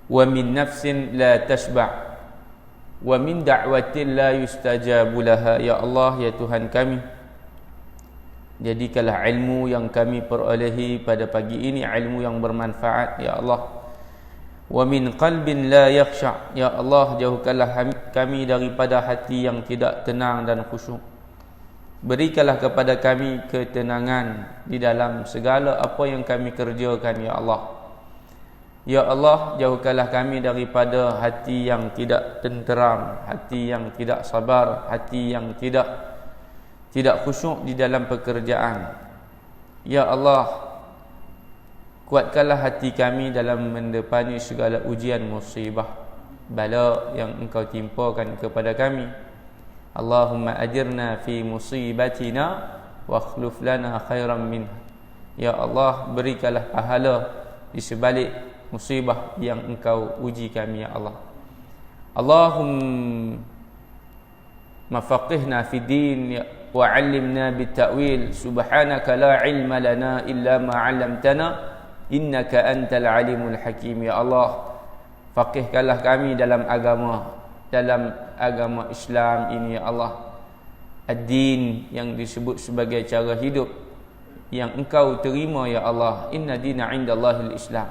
wa min nafsin la tashba' wa min da'watin la yustajabu laha. Ya Allah, ya Tuhan kami, jadikanlah ilmu yang kami perolehi pada pagi ini ilmu yang bermanfaat, ya Allah. Wa min qalbin la yakhsha', ya Allah, jauhkanlah kami daripada hati yang tidak tenang dan khusyuk. Berikanlah kepada kami ketenangan di dalam segala apa yang kami kerjakan, ya Allah. Ya Allah, jauhkanlah kami daripada hati yang tidak tenteram, hati yang tidak sabar, hati yang tidak khusyuk di dalam pekerjaan. Ya Allah, kuatkanlah hati kami dalam mendepani segala ujian, musibah, bala yang Engkau timpakan kepada kami. Allahumma ajirna fi musibatina wa akhluf lana khairan minha. Ya Allah, berikanlah pahala di sebalik musibah yang Engkau uji kami, ya Allah. Allahumma faqihna fi din wa 'allimna bit-ta'wil. Subhanaka la ilma lana illa ma 'allamtana innaka antal alimul hakim. Ya Allah, faqihkanlah kami dalam agama Islam ini, ya Allah. Ad-din yang disebut sebagai cara hidup yang Engkau terima, ya Allah. Inna dina 'indallahil Islam.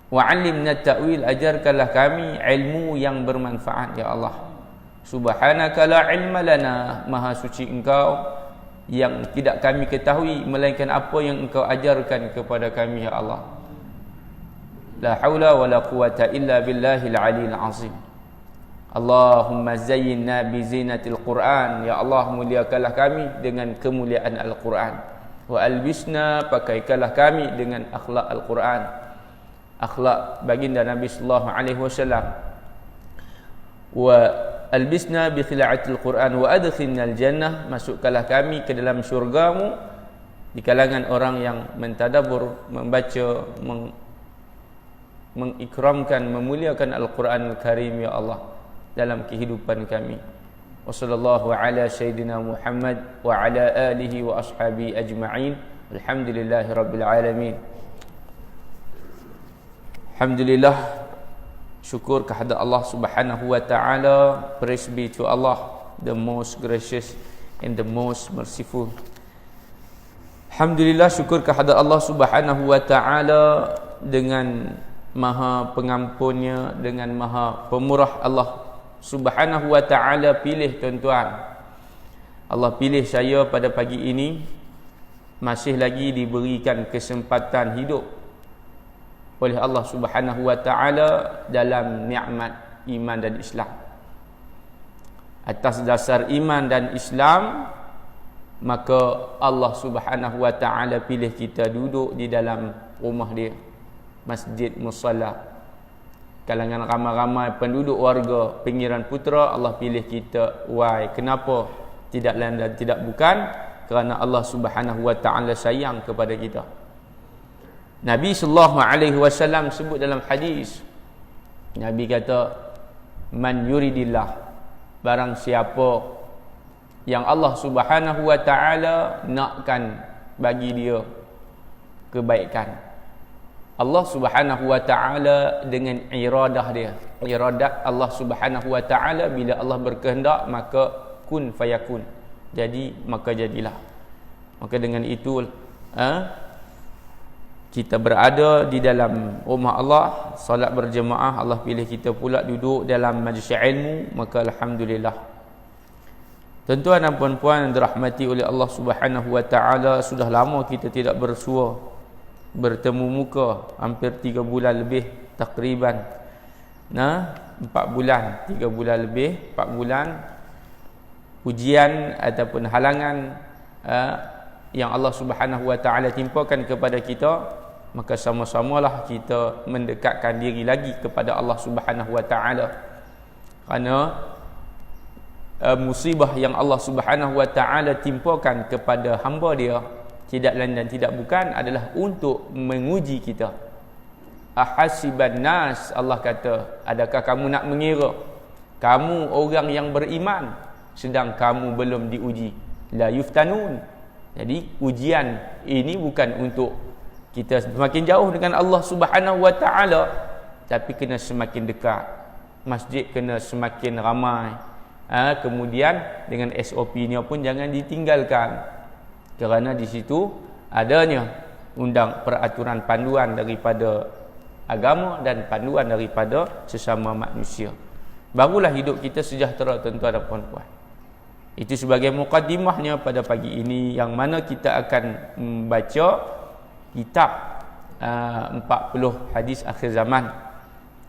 Wa 'allimna at-ta'wil, ajarkanlah kami ilmu yang bermanfaat, ya Allah. Subhanaka la ilma lana, maha suci Engkau yang tidak kami ketahui melainkan apa yang Engkau ajarkan kepada kami, ya Allah. La haula wala quwata illa billahil aliyil azim. Allahumma zayyinna bi zinatil Quran. Ya Allah, muliakanlah kami dengan kemuliaan Al-Quran. Wa albisna, pakaikanlah kami dengan akhlak Al-Quran, akhlak baginda Nabi sallallahu alaihi wasallam. Wa albisna bi khila'atil Quran wa adkhilnal jannah, masukkanlah kami ke dalam syurga-Mu di kalangan orang yang mentadabbur, membaca, mengikramkan, memuliakan Al-Quran Al-Karim, ya Allah, dalam kehidupan kami. Wa sallallahu ala sayyidina Muhammad wa ala alihi wa ashabi ajma'in. Alhamdulillahi rabbil alamin. Alhamdulillah, syukur kehadrat Allah Subhanahu wa ta'ala. Praise be to Allah, the most gracious and the most merciful. Alhamdulillah, syukur kehadrat Allah Subhanahu wa ta'ala dengan maha pengampunnya, dengan maha pemurah. Allah Subhanahu wa ta'ala pilih tuan-tuan. Allah pilih saya pada pagi ini, masih lagi diberikan kesempatan hidup oleh Allah Subhanahu wa ta'ala dalam nikmat iman dan Islam. Atas dasar iman dan Islam, maka Allah Subhanahu wa ta'ala pilih kita duduk di dalam rumah dia, masjid musalla, kalangan ramai-ramai penduduk warga pinggiran Putra. Allah pilih kita. Why? Kenapa? Tidak lain dan tidak bukan kerana Allah Subhanahu wa ta'ala sayang kepada kita. Nabi sallallahu alaihi wasallam sebut dalam hadis, Nabi kata, man yuridillah, barang siapa yang Allah Subhanahu wa ta'ala nakkan bagi dia kebaikan, Allah Subhanahu wa ta'ala dengan iradah dia, iradat Allah Subhanahu wa ta'ala, bila Allah berkehendak maka kun fayakun, jadi maka jadilah. Maka dengan itu kita berada di dalam rumah Allah, salat berjemaah, Allah pilih kita pula duduk dalam majlis ilmu, maka alhamdulillah. Tuan-tuan dan puan-puan yang dirahmati oleh Allah Subhanahu wa ta'ala, sudah lama kita tidak bersua, bertemu muka, hampir 3 bulan lebih takriban. 4 bulan, 3 bulan lebih, 4 bulan. Ujian ataupun halangan yang Allah Subhanahu wa ta'ala timpakan kepada kita, maka sama-samalah kita mendekatkan diri lagi kepada Allah Subhanahu wa ta'ala. Kerana musibah yang Allah Subhanahu wa ta'ala timpakan kepada hamba dia tidak lain dan tidak bukan adalah untuk menguji kita. Ahasiban nas, Allah kata, adakah kamu nak mengira kamu orang yang beriman sedang kamu belum diuji? La yuftanun. Jadi ujian ini bukan untuk kita semakin jauh dengan Allah Subhanahu wa ta'ala, tapi kena semakin dekat. Masjid kena semakin ramai. Kemudian dengan SOP-nya pun jangan ditinggalkan, kerana di situ adanya peraturan panduan daripada agama dan panduan daripada sesama manusia. Barulah hidup kita sejahtera, tuan-tuan dan puan-puan. Itu sebagai mukaddimahnya pada pagi ini, yang mana kita akan membaca kitab 40 hadis akhir zaman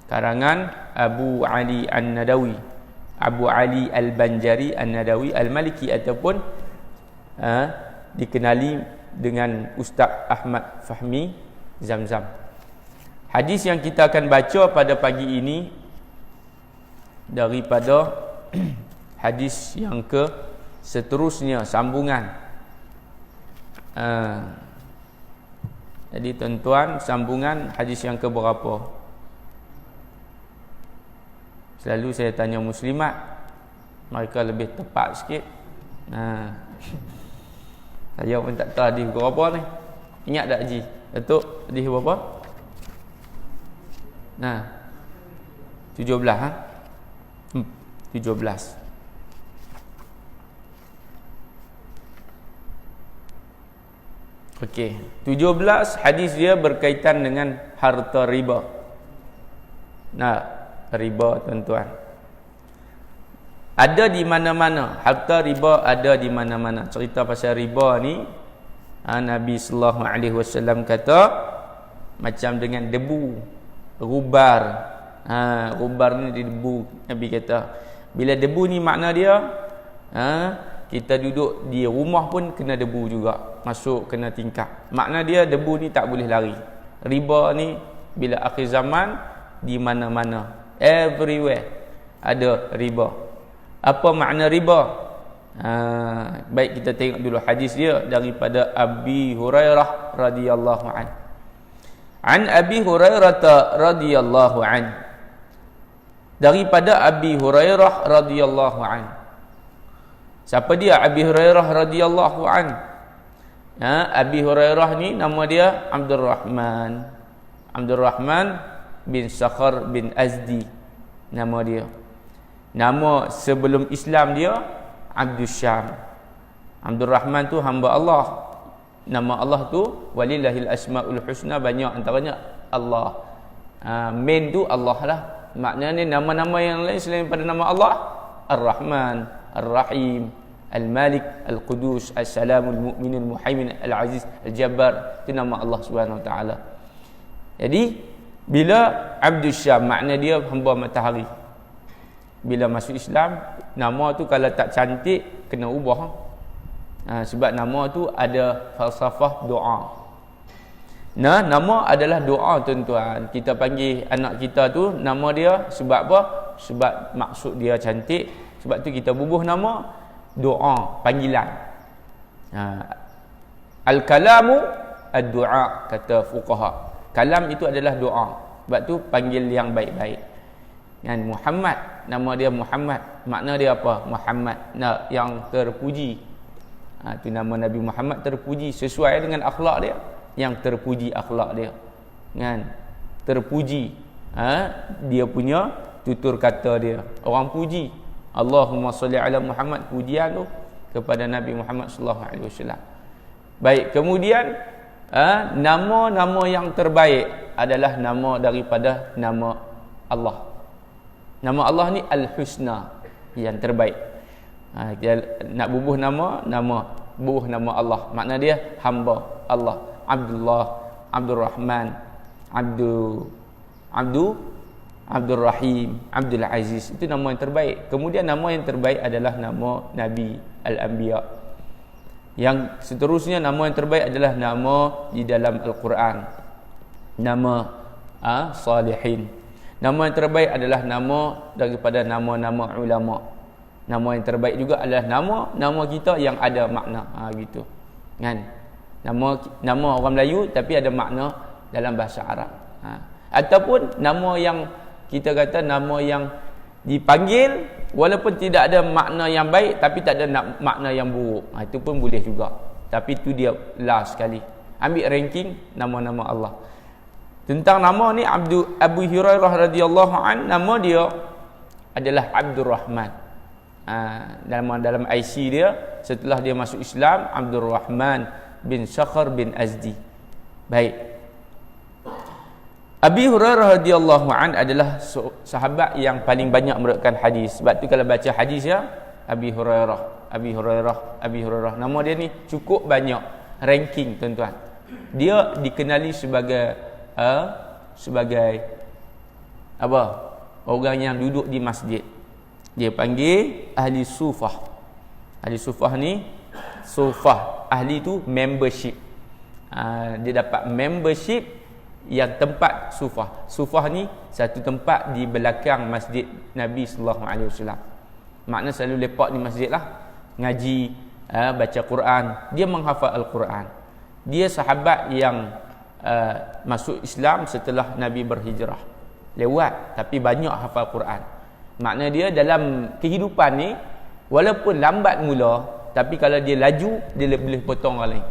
karangan Abu Ali An-Nadawi, Abu Ali Al-Banjari An-Nadawi Al-Maliki, ataupun dikenali dengan Ustaz Ahmad Fahmi Zamzam. Hadis yang kita akan baca pada pagi ini daripada hadis yang ke seterusnya, sambungan. Jadi tuan-tuan, sambungan hadis yang ke berapa? Selalu saya tanya muslimat, mereka lebih tepat sikit. Saya pun tak tahu hadis berapa ni. Ingat tak Haji? Datuk, hadis berapa? 17 17. Okey, 17 hadis dia berkaitan dengan harta riba. Riba tuan-tuan, ada di mana-mana. Harta riba ada di mana-mana. Cerita pasal riba ni, Nabi sallallahu alaihi wasallam kata macam dengan debu, gubar. Gubar ni debu. Nabi kata, bila debu ni makna dia, kita duduk di rumah pun kena debu juga, masuk kena tingkap. Makna dia debu ni tak boleh lari. Riba ni bila akhir zaman di mana-mana, everywhere ada riba. Apa makna riba? Baik, kita tengok dulu hadis dia daripada Abi Hurairah radhiyallahu anhu. An Abi Hurairah radhiyallahu anhu, daripada Abi Hurairah radhiyallahu anhu. Siapa dia Abi Hurairah radhiyallahu anhu? Abi Hurairah ni nama dia Abdurrahman bin Sakhar bin Azdi, nama dia. Nama sebelum Islam dia Abdul Syam. Abdurrahman tu hamba Allah. Nama Allah tu walillahil asmaul husna, banyak antaranya Allah. Main tu Allah lah. Maknanya nama-nama yang lain selain pada nama Allah, Ar-Rahman, Ar-Rahim, Al-Malik, Al-Qudus, As-Salamul Mu'min, Al-Muhaimin, Al-Aziz, Al-Jabbar, itu nama Allah Subhanahu Wa Taala. Jadi bila Abdul Syam, makna dia hamba matahari. Bila masuk Islam, nama tu kalau tak cantik kena ubah. Sebab nama tu ada falsafah doa. Nama adalah doa tuan-tuan. Kita panggil anak kita tu nama dia sebab apa? Sebab maksud dia cantik. Sebab tu kita bubuh nama, doa, panggilan. Al-kalamu ad-du'a, kata fuqaha. Kalam itu adalah doa. Sebab tu panggil yang baik-baik. Dan Muhammad, nama dia Muhammad, makna dia apa? Muhammad, yang terpuji. Itu nama Nabi Muhammad, terpuji sesuai dengan akhlak dia. Yang terpuji akhlak dia, kan? Terpuji dia punya tutur kata dia. Orang puji, Allahumma salli ala Muhammad, pujian tu kepada Nabi Muhammad sallallahu alaihi wasallam. Baik, kemudian nama-nama yang terbaik adalah nama daripada nama Allah. Nama Allah ni Al-Husna, yang terbaik. Nak bubuh nama bubuh nama Allah. Makna dia hamba Allah. Abdullah, Abdurrahman, Abdul Rahim, Abdul Aziz. Itu nama yang terbaik. Kemudian nama yang terbaik adalah nama Nabi Al-Anbiya. Yang seterusnya nama yang terbaik adalah nama di dalam Al-Quran, nama Salihin. Nama yang terbaik adalah nama daripada nama-nama ulama. Nama yang terbaik juga adalah nama kita yang ada makna, gitu kan. Nama orang Melayu tapi ada makna dalam bahasa Arab. Ataupun nama yang kita kata nama yang dipanggil walaupun tidak ada makna yang baik tapi tak ada makna yang buruk. Itu pun boleh juga. Tapi itu dia last sekali. Ambil ranking nama-nama Allah. Tentang nama ni Abu Hurairah radhiyallahu an, nama dia adalah Abdurrahman. Dalam IC dia setelah dia masuk Islam, Abdurrahman bin Sakhar bin Azdi. Baik. Abi Hurairah radhiyallahu an adalah sahabat yang paling banyak meriwayatkan hadis. Sebab tu kalau baca hadis ya, Abi Hurairah. Nama dia ni cukup banyak ranking, tuan-tuan. Dia dikenali sebagai apa? Orang yang duduk di masjid. Dia panggil ahli sufah. Ahli sufah ni, sufah, ahli tu membership. Dia dapat membership yang tempat sufah. Sufah ni satu tempat di belakang masjid Nabi sallallahu alaihi wasallam. Makna selalu lepak di masjid lah, ngaji, baca Quran. Dia menghafal Al-Quran. Dia sahabat yang masuk Islam setelah Nabi berhijrah. Lewat tapi banyak hafal Quran. Makna dia dalam kehidupan ni walaupun lambat mula, tapi kalau dia laju dia boleh potong orang lain.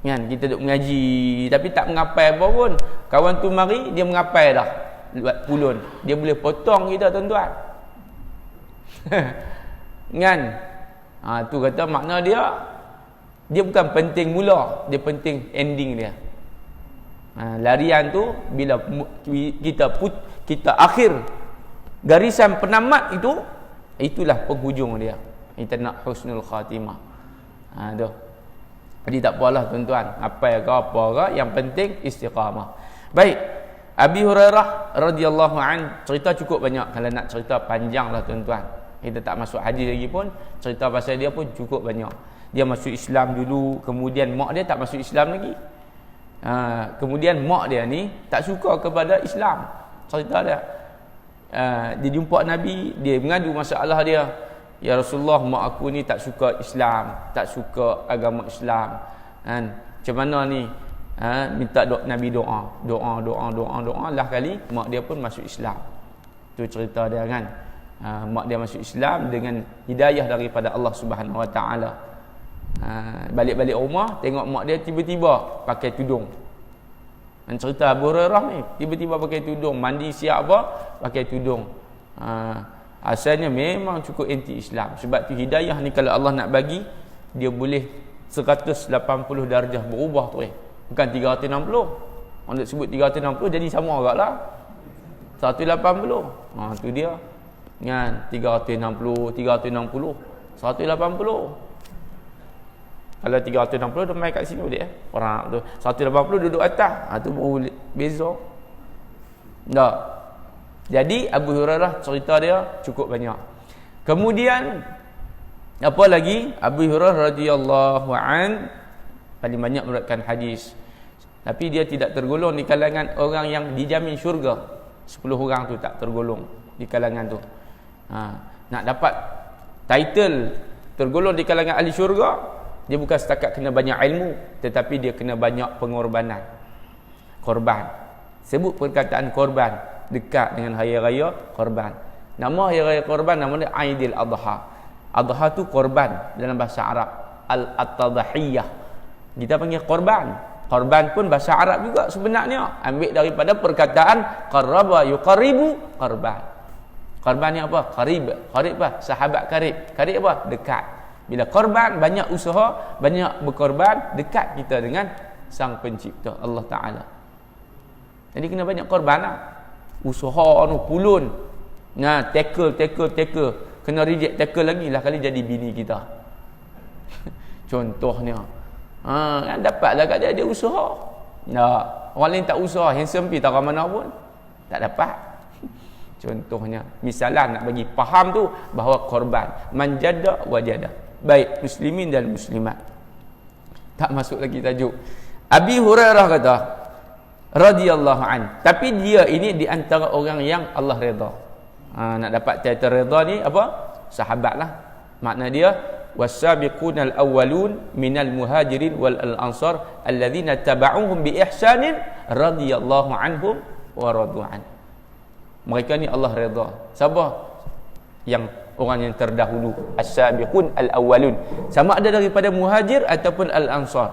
Kan kita duk mengaji tapi tak mengapai apa pun. Kawan tu mari dia mengapai dah. Buat pulun. Dia boleh potong kita, tuan-tuan. Kan? Tu kata makna dia bukan penting mula, dia penting ending dia. Larian tu bila kita akhir garisan penamat itu, itulah penghujung dia. Kita nak husnul khatimah. Tu. Jadi tak apalah, tuan-tuan, apa ke yang penting istiqamah. Baik. Abi Hurairah radhiyallahu an, cerita cukup banyak. Kalau nak cerita panjanglah, tuan-tuan. Kita tak masuk hadis lagi pun, cerita pasal dia pun cukup banyak. Dia masuk Islam dulu, kemudian mak dia tak masuk Islam lagi. Kemudian mak dia ni tak suka kepada Islam. Cerita dia. Dia jumpa Nabi, dia mengadu masalah dia. Ya Rasulullah, mak aku ni tak suka Islam, tak suka agama Islam. Kan? Macam mana ni? Minta Nabi doa. Lah kali mak dia pun masuk Islam. Tu cerita dia kan. Mak dia masuk Islam dengan hidayah daripada Allah Subhanahu Wa Taala. Balik-balik rumah tengok mak dia tiba-tiba pakai tudung. Dan cerita Abu Hurairah ni tiba-tiba pakai tudung, mandi siap apa pakai tudung. Asalnya memang cukup anti Islam. Sebab tu hidayah ni kalau Allah nak bagi, dia boleh 180 darjah berubah tu bukan 360. Orang nak sebut 360 jadi sama agaklah 180. Tu dia kan, 360 180. Kalau 360 dia main kat sini boleh orang tu. 180 duduk atas. Tu baru beza. Tak. Jadi Abu Hurairah cerita dia cukup banyak. Kemudian apa lagi? Abu Hurairah radhiyallahu an paling banyak meriwayatkan hadis. Tapi dia tidak tergolong di kalangan orang yang dijamin syurga. 10 orang tu tak tergolong di kalangan tu. Nak dapat title tergolong di kalangan ahli syurga, dia bukan setakat kena banyak ilmu, tetapi dia kena banyak pengorbanan. Korban. Sebut perkataan korban dekat dengan hari raya korban. Nama hari raya korban nama dia Aidil Adha. Adha tu korban dalam bahasa Arab. Al-Tadhiyah. Kita panggil korban. Korban pun bahasa Arab juga sebenarnya. Ambil daripada perkataan qarraba yuqarribu korban. Korban ni apa? Qarib. Qarib apa? Sahabat karib. Karib apa? Dekat. Bila korban, banyak usaha, banyak berkorban, dekat kita dengan Sang Pencipta Allah Ta'ala. Jadi kena banyak korban lah. Usaha tu pulun. Tackle. Kena reject tackle lagi lah kali jadi bini kita. Contohnya. Kan dapatlah kat dia usaha. Orang lain tak usaha, handsome pi tak mana pun. Tak dapat. Contohnya, misalnya nak bagi faham tu bahawa korban manjada wajada. Baik muslimin dan muslimat. Tak masuk lagi tajuk. Abi Hurairah kata radhiyallahu an. Tapi dia ini di antara orang yang Allah redha. Nak dapat title redha ni apa? Sahabatlah. Makna dia was-sabiqunal awwalun minal muhajirin wal ansar alladzina tabauhum bi ihsanin radhiyallahu anhum wa radu an. Mereka ni Allah redha. Siapa yang orang yang terdahulu? As-sabiqun al-awwalun. Sama ada daripada muhajir ataupun al-ansar.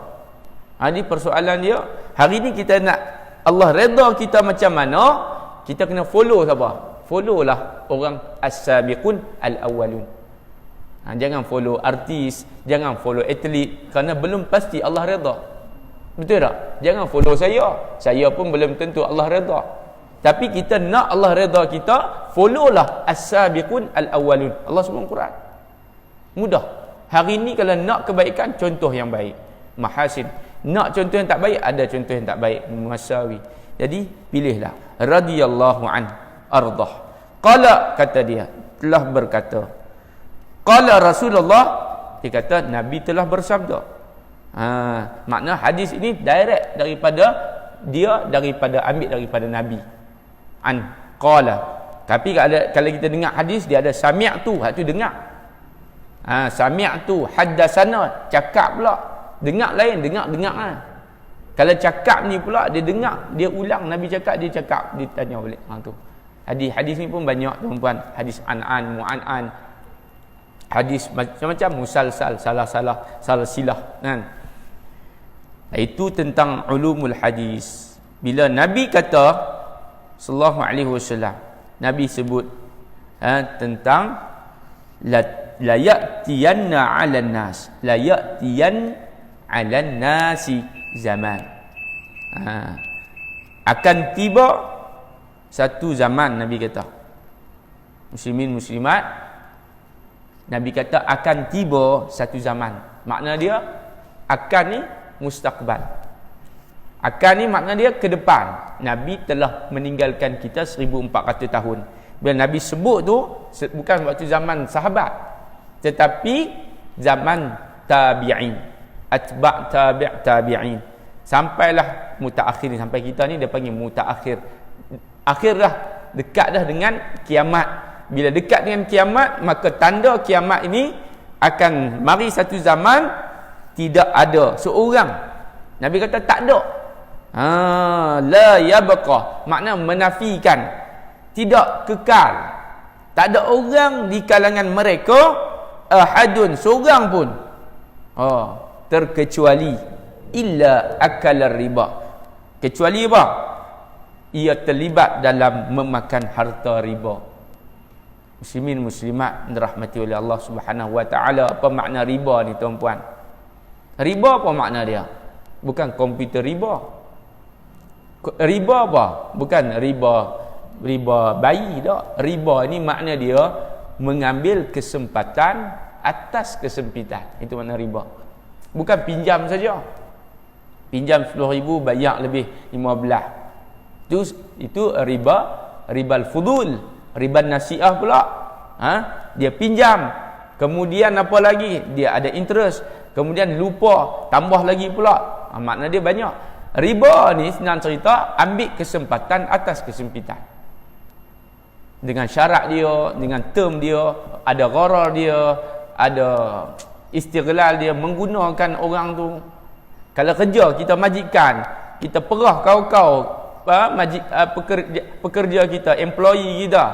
Ini persoalan dia. Hari ni kita nak Allah redha kita macam mana, kita kena follow siapa? Follow lah orang as-sabiqun al-awwalun. Jangan follow artis, jangan follow atlet, kerana belum pasti Allah redha. Betul tak? Jangan follow saya pun belum tentu Allah redha. Tapi kita nak Allah redha kita, follow lah as-sabiqun al-awwalun. Allah sebut Quran. Mudah. Hari ni kalau nak kebaikan, contoh yang baik, mahasin. Nak contoh yang tak baik, ada contoh yang tak baik, muasawi. Jadi pilihlah. Radhiyallahu an ardah. Qala, kata dia, telah berkata. Qala Rasulullah, dia kata Nabi telah bersabda. Makna hadis ini direct daripada ambil daripada Nabi. An qala. Tapi kalau kita dengar hadis, dia ada sami'tu, hak tu dengar. Sami'tu haddatsana, cakap pula. Dengar lain, dengar lah. Kalau cakap ni pula dia dengar, dia ulang Nabi cakap, dia cakap, dia tanya balik. Tu. Hadis ni pun banyak tuan-tuan. Hadis an-an, mu'an-an. Hadis macam-macam, musalsal, salah-silah kan. Itu tentang ulumul hadis. Bila Nabi kata sallallahu alaihi wasallam, Nabi sebut tentang la ya'tiyanna 'alan nas, la ya'tiyan 'alan nasi zaman. Akan tiba satu zaman, Nabi kata. Muslimin muslimat, Nabi kata akan tiba satu zaman. Makna dia akan ni mustaqbal. Akan ni makna dia ke depan. Nabi telah meninggalkan kita 1400 tahun. Bila Nabi sebut tu bukan waktu zaman sahabat, tetapi zaman tabi'in, atba' tabi'in. Sampailah mutaakhir, sampai kita ni dia panggil mutaakhir. Akhir dah, dekat dah dengan kiamat. Bila dekat dengan kiamat, maka tanda kiamat ini akan mari satu zaman tidak ada seorang. Nabi kata tak ada. La yabqa, makna menafikan, tidak kekal. Tak ada orang di kalangan mereka, ahadun, seorang pun, terkecuali illa akal riba. Kecuali apa? Ia terlibat dalam memakan harta riba. Muslimin muslimat dirahmati oleh Allah Subhanahu wa taala, apa makna riba ni tuan-puan? Riba apa makna dia? Bukan komputer riba. Riba apa? Bukan riba bayi dak. Riba ni makna dia mengambil kesempatan atas kesempitan. Itu makna riba. Bukan pinjam saja. Pinjam 10,000 bayar lebih 15. Itu ribal fudul. Riba nasiah pula. Dia pinjam, kemudian apa lagi? Dia ada interest, kemudian lupa, tambah lagi pula. Makna dia banyak. Riba ni senang cerita, ambil kesempatan atas kesempitan. Dengan syarat dia, dengan term dia, ada gharar dia, ada istighlal dia, menggunakan orang tu. Kalau kerja kita majikan, kita perah kau-kau pekerja kita, employee kita,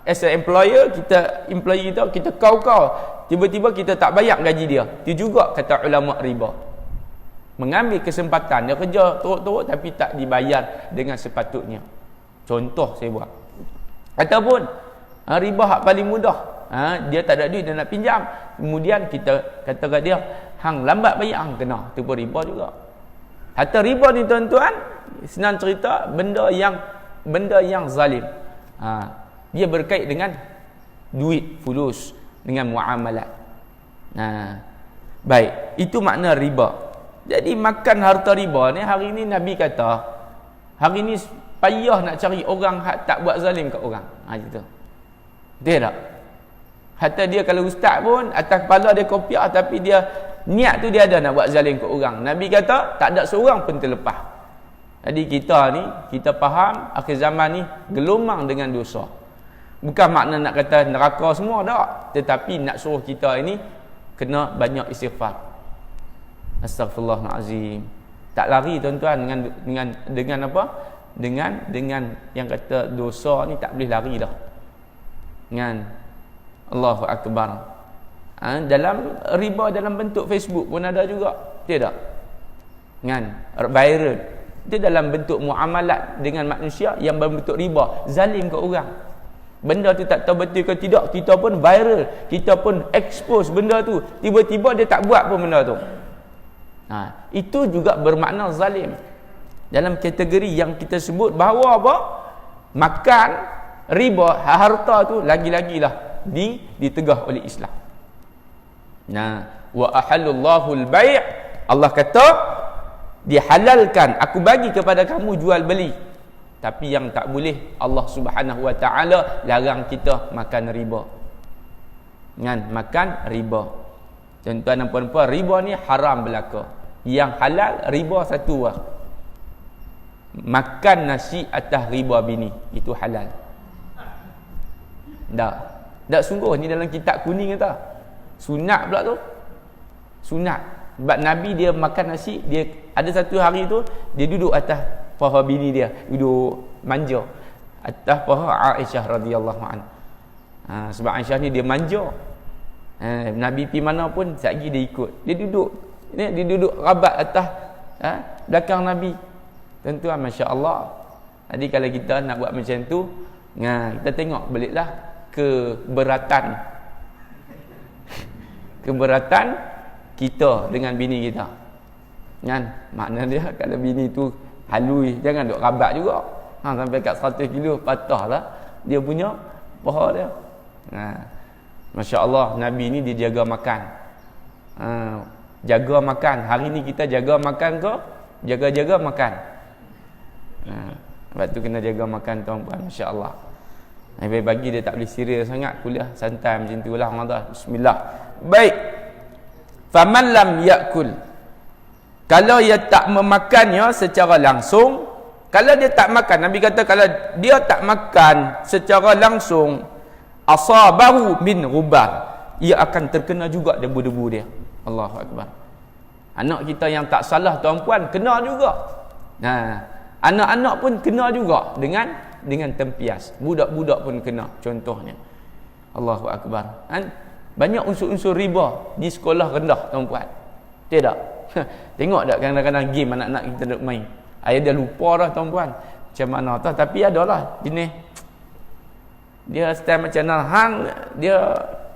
as a employer, employee kita kau-kau, tiba-tiba kita tak bayar gaji dia. Itu juga kata ulama riba. Mengambil kesempatan, dia kerja teruk-teruk tapi tak dibayar dengan sepatutnya. Contoh saya buat. Ataupun riba hak paling mudah, dia tak ada duit, dia nak pinjam, kemudian kita kata kat dia, hang lambat bayar, hang kena. Itu pun riba juga. Hatta riba ni tuan-tuan, senang cerita, benda yang zalim. Dia berkait dengan duit, fulus, dengan muamalat. Baik, itu makna riba. Jadi makan harta riba ni, hari ni Nabi kata, hari ni payah nak cari orang tak buat zalim kat orang. Gitu. Betul tak? Hatta dia kalau ustaz pun, atas kepala dia kopiah, tapi dia niat tu dia ada nak buat zalim ke orang. Nabi kata tak ada seorang pun terlepas. Jadi kita ni, kita faham akhir zaman ni gelumang dengan dosa. Bukan makna nak kata neraka semua tak, tetapi nak suruh kita ini kena banyak istighfar. Astaghfirullahalazim. Tak lari tuan-tuan dengan apa? Dengan yang kata dosa ni tak boleh lari dah. Dengan Allahu akbar. Dalam riba dalam bentuk Facebook pun ada juga. Tidak? Kan? Viral. Itu dalam bentuk muamalat dengan manusia yang berbentuk riba, zalim ke orang. Benda tu tak tahu betul ke tidak, kita pun viral, kita pun expose benda tu, tiba-tiba dia tak buat pun benda tu. Itu juga bermakna zalim. Dalam kategori yang kita sebut bahawa apa? Makan riba, harta tu lagi-lagilah ditegah oleh Islam. Wa ahallallahu al-bai', Allah kata dihalalkan, aku bagi kepada kamu jual beli. Tapi yang tak boleh, Allah Subhanahu wa taala larang kita makan riba. Makan riba. Tuan-tuan dan puan-puan, riba ni haram belaka. Yang halal riba satu lah. Makan nasi atas riba bini, itu halal. Tak sungguh ni dalam kitab kuning kata. Sunat pula tu. Sunat. Sebab Nabi dia makan nasi, dia ada satu hari tu dia duduk atas paha bini dia, duduk manja atas paha Aisyah radhiyallahu anha. Sebab Aisyah ni dia manja. Nabi pergi mana pun satgi dia ikut. Dia duduk rabat atas belakang Nabi. Tuan-tuan, masya-Allah. Jadi kalau kita nak buat macam tu, kita tengok beliklah keberatan kita dengan bini kita. Makna dia kalau bini tu halui, jangan duk rabat juga. Sampai kat 100 kilo patah lah dia punya paha dia. Masya-Allah, Nabi ni dia jaga makan. Jaga makan. Hari ni kita jaga makan ke? Jaga-jaga makan. Sebab tu kena jaga makan, tuan-puan. Masya-Allah. Bagi dia tak boleh serius sangat kuliah, santai macam tu lah. Bismillah. Baik. Faman lam yakul, kalau dia tak memakannya secara langsung, kalau dia tak makan, Nabi kata kalau dia tak makan secara langsung, asabahu min ghubar, ia akan terkena juga debu-debu dia. Allahu akbar. Anak kita yang tak salah, tuan-puan, kena juga. Anak-anak pun kena juga dengan tempias. Budak-budak pun kena, contohnya. Allahu akbar. Banyak unsur-unsur riba di sekolah rendah, tuan-puan. Tidak? Tengok tak kadang-kadang game anak-anak kita duk main. Ayah dah lupa dah, tuan-puan. Macam mana tau, tapi adalah jenis dia style macam mana hang, dia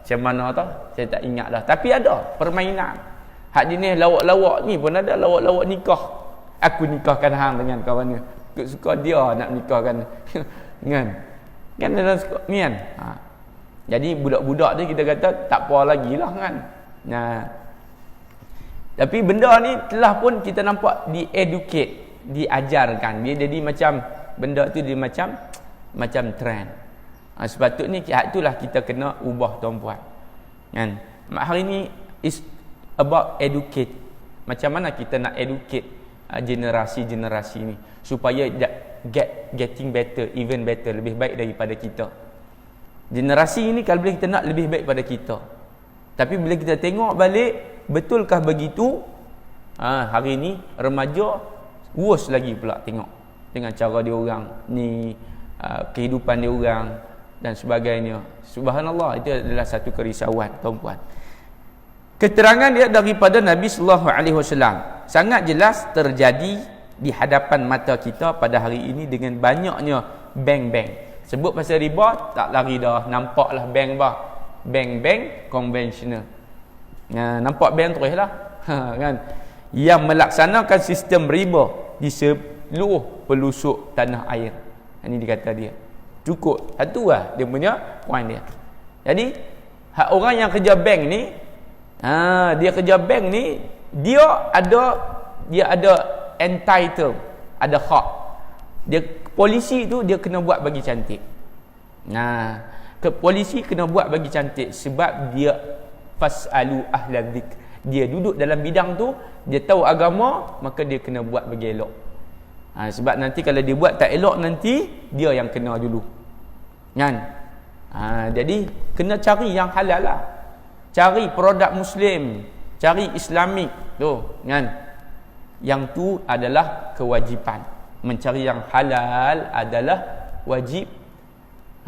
macam mana tau, saya tak ingat dah. Tapi ada permainan. Hak jenis lawak-lawak ni pun ada, lawak-lawak nikah. Aku nikahkan hang dengan kawan dia. Suka dia nak nikahkan. Kan dalam ni kan. Jadi budak-budak tu kita kata tak apa lagi lah kan. Tapi benda ni telah pun kita nampak di-educate, diajarkan. Dia jadi macam benda tu dia macam trend. Sepatutnya itulah kita kena ubah, tuan-puan. Kan? Hari ni is about educate. Macam mana kita nak educate generasi-generasi ni supaya getting better, even better, lebih baik daripada kita. Generasi ini kalau boleh kita nak lebih baik pada kita. Tapi bila kita tengok balik, betulkah begitu? Hari ini remaja worse lagi pula tengok dengan cara dia orang ni, kehidupan dia orang dan sebagainya. Subhanallah, itu adalah satu kerisauan, tuan-puan. Keterangan dia daripada Nabi sallallahu alaihi wasallam sangat jelas terjadi di hadapan mata kita pada hari ini dengan banyaknya bank-bank. Sebut pasal riba, tak lari dah. Nampaklah bank bah. Bank-bank konvensional. Nampak bank terus lah. Kan? Yang melaksanakan sistem riba di seluruh pelusuk tanah air. Ini dikata dia. Cukup. Satu lah dia punya point dia. Jadi, orang yang kerja bank ni, dia kerja bank ni, dia ada entitled, ada hak. Polisi tu dia kena buat bagi cantik. Polisi kena buat bagi cantik sebab dia fasalu ahla dzikr. Dia duduk dalam bidang tu, dia tahu agama, maka dia kena buat bagi elok. Sebab nanti kalau dia buat tak elok, nanti dia yang kena dulu. Kan? Jadi kena cari yang halal lah. Cari produk Muslim, cari Islamik tu, kan? Yang tu adalah kewajipan. Mencari yang halal adalah wajib.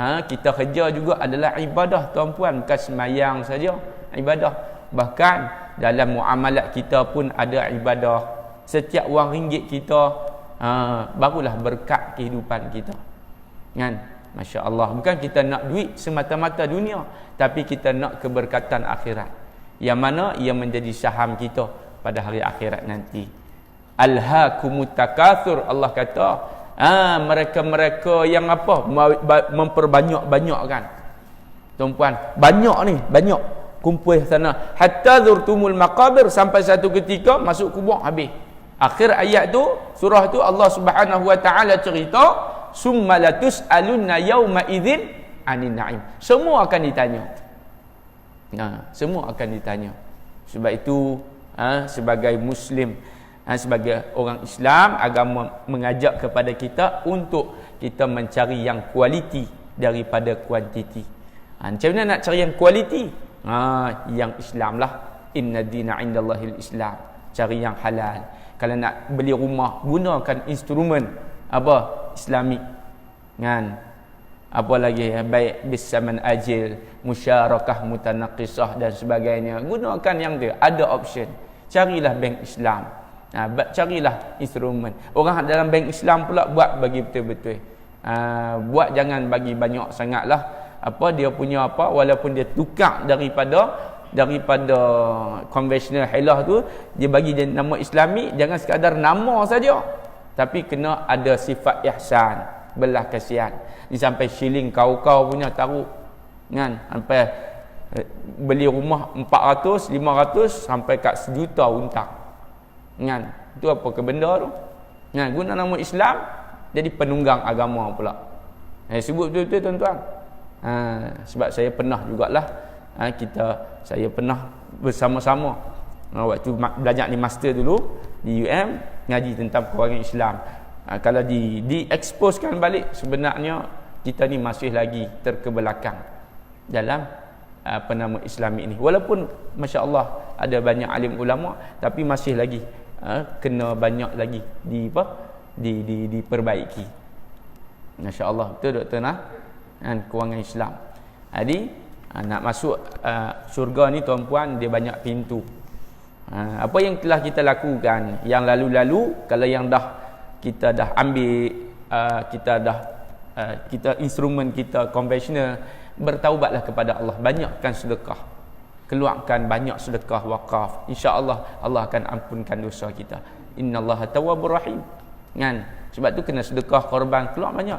Kita kerja juga adalah ibadah, tuan-puan. Bukan semayang saja, ibadah. Bahkan dalam muamalat kita pun ada ibadah. Setiap wang ringgit kita barulah berkat kehidupan kita. Kan? Masya-Allah, bukan kita nak duit semata-mata dunia, tapi kita nak keberkatan akhirat. Yang mana ia menjadi saham kita pada hari akhirat nanti. Alhaakumut takatsur, Allah kata, mereka-mereka yang apa? Memperbanyak-banyakkan. Tuan-puan, banyak ni, banyak kumpul sana. Hatta zurtumul maqabir, sampai satu ketika masuk kubur habis. Akhir ayat tu, surah tu Allah Subhanahu wa taala cerita, summa latus'alunna yauma idzin 'anil na'im. Semua akan ditanya. Semua akan ditanya. Sebab itu sebagai muslim, sebagai orang Islam, agama mengajak kepada kita untuk kita mencari yang kualiti daripada kuantiti. Macam mana nak cari yang kualiti? Yang Islam lah. Inna dina 'indallahil Islam. Cari yang halal. Kalau nak beli rumah, gunakan instrumen apa? Islamik. Kan? Apa lagi? Baik bisaman ajil, musyarakah mutanaqisah dan sebagainya. Gunakan yang dia. Ada option. Carilah bank Islam. Carilah instrumen. Orang dalam bank Islam pula buat bagi betul-betul. Buat jangan bagi banyak sangatlah. Apa dia punya apa, walaupun dia tukar daripada konvensional hilah tu, dia bagi dia nama Islami, jangan sekadar nama saja, tapi kena ada sifat ihsan, belah kasihan. Ni sampai shilling kau punya taruh, kan? Sampai beli rumah 400, 500 sampai kat 1 juta untak. Kan? Itu apa ke benda tu? Kan? Guna nama Islam jadi penunggang agama pula. Sebut betul-betul tuan-tuan. Sebab saya pernah jugalah, saya pernah bersama-sama waktu belajar ni master dulu di UM, ngaji tentang kewangan Islam. Kalau dieksposkan balik, sebenarnya kita ni masih lagi terkebelakang dalam Islami ini. Walaupun masya-Allah ada banyak alim ulama, tapi masih lagi kena banyak lagi diperbaiki. Masya-Allah, betul Dr. Nah, kan, kewangan Islam. Jadi nak masuk syurga ni tuan-puan, dia banyak pintu. Apa yang telah kita lakukan yang lalu-lalu, kalau yang kita dah ambil, kita instrumen kita konvensional, bertaubatlah kepada Allah, banyakkan sedekah, keluarkan banyak sedekah wakaf, insya-Allah Allah akan ampunkan dosa kita. Innallaha tawwabur rahim. Kan? Sebab tu kena sedekah, korban, keluar banyak.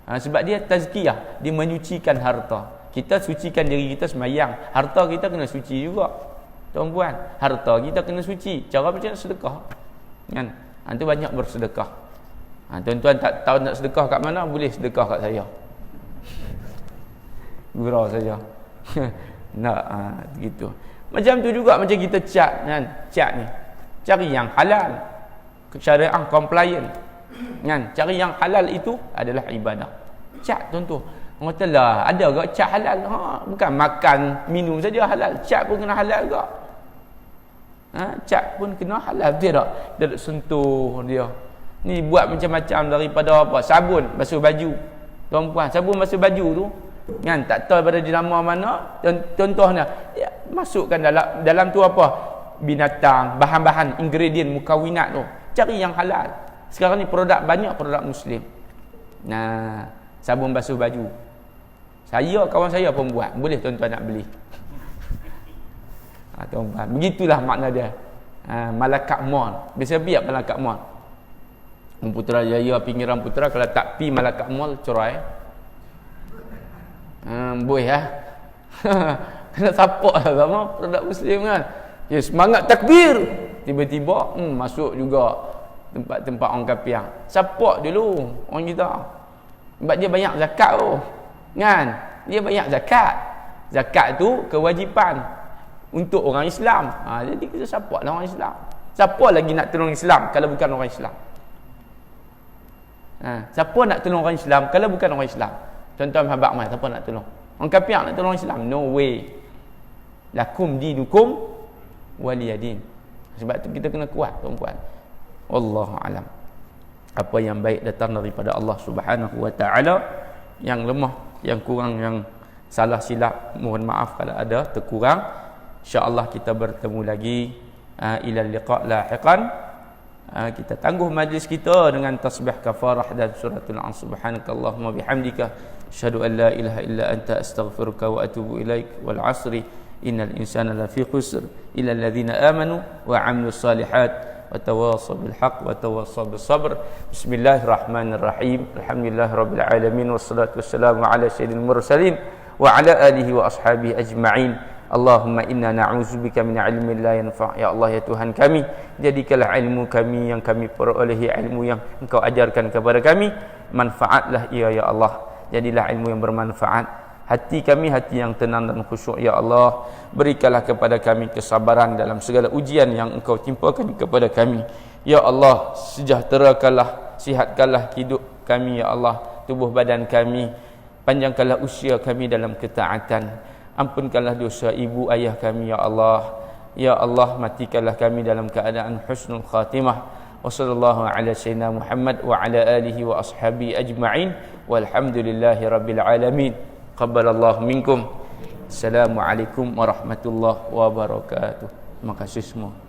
Sebab dia tazkiyah, dia menyucikan harta. Kita sucikan diri kita sembahyang, harta kita kena suci juga. Tuan-puan, harta kita kena suci. Cara macam mana sedekah? Kan? Itu banyak bersedekah. Tuan-tuan tak tahu nak sedekah kat mana, boleh sedekah kat saya. Gurau saja. Nak gitu. Macam tu juga macam kita cat, kan? Cat ni. Cari yang halal. Syariah compliant. Kan? Cari yang halal itu adalah ibadah. Cat tuan-tuan. Orang kata lah, ada ke cat halal? Bukan makan, minum saja halal. Cat pun kena halal ke? Cat pun kena halal. Betul tak? Dia nak sentuh dia. Ni buat macam-macam daripada apa? Sabun basuh baju. Tuan-puan, sabun basuh baju tu, kan, tak tahu daripada dinama mana. Contohnya, ya, masukkan dalam tu apa? Binatang, bahan-bahan, ingredient, mukawinat tu. Cari yang halal. Sekarang ni banyak produk Muslim. Sabun basuh baju. Kawan saya pun buat. Boleh tuan-tuan nak beli. Tuan-tuan, begitulah makna dia. Malakat Mall. Biasa biar Malakat Mall. Putrajaya, pinggiran Putra, kalau tak pi Malakat Mall, cerai. Boleh lah. Kena support lah sama produk Muslim kan. Ya, semangat takbir. Tiba-tiba masuk juga tempat-tempat orang kafir. Support dulu orang kita. Sebab dia banyak zakat tu. Kan? Dia banyak zakat. Zakat tu kewajipan untuk orang Islam. Jadi kita support lah orang Islam. Siapa lagi nak tolong Islam kalau bukan orang Islam? Siapa nak tolong orang Islam kalau bukan orang Islam? Tuan-tuan sahabat mai, siapa nak tolong? Orang kafir nak tolong Islam? No way. Lakum dinukum waliyadin. Sebab tu kita kena kuat, tuan-puan. Wallahu alam. Apa yang baik datang daripada Allah Subhanahu wa taala, yang lemah, yang kurang, yang salah silap, mohon maaf kalau ada terkurang. Insya-Allah kita bertemu lagi ila liqa lahiqan. Kita tangguh majlis kita dengan tasbih kafarah dan suratul an. Subhanakallahumma bihamdika asyhadu an la ilaha illa anta astaghfiruka wa atubu ilaik. Wal 'asri innal insana lafi khusr illa alladhina amanu wa 'amilus salihat wa tawassaw bil haqq wa tawassaw bis sabr. Bismillahirrahmanirrahim. Alhamdulillahirabbil alamin wassalatu wassalamu ala sayyidil mursalin wa ala alihi wa ashabihi ajma'in. Allahumma inna na'udzubika min ilmin la yanfa'. Ya Allah, ya Tuhan kami, jadikanlah ilmu kami yang kami perolehi, ilmu yang Engkau ajarkan kepada kami, manfaatlah ia ya Allah. Jadilah ilmu yang bermanfaat. Hati kami hati yang tenang dan khusyuk ya Allah. Berikanlah kepada kami kesabaran dalam segala ujian yang Engkau timpakan kepada kami ya Allah. Sejahterakanlah, sihatkanlah hidup kami ya Allah, tubuh badan kami, panjangkanlah usia kami dalam ketaatan. Ampunkanlah dosa ibu ayah kami ya Allah. Ya Allah, matikanlah kami dalam keadaan husnul khatimah. Wa sallallahu ala sayyidina Muhammad wa ala alihi wa ashabihi ajma'in. Walhamdulillahi rabbil alamin. Qabbalallahu minkum. Assalamualaikum warahmatullahi wabarakatuh. Terima kasih semua.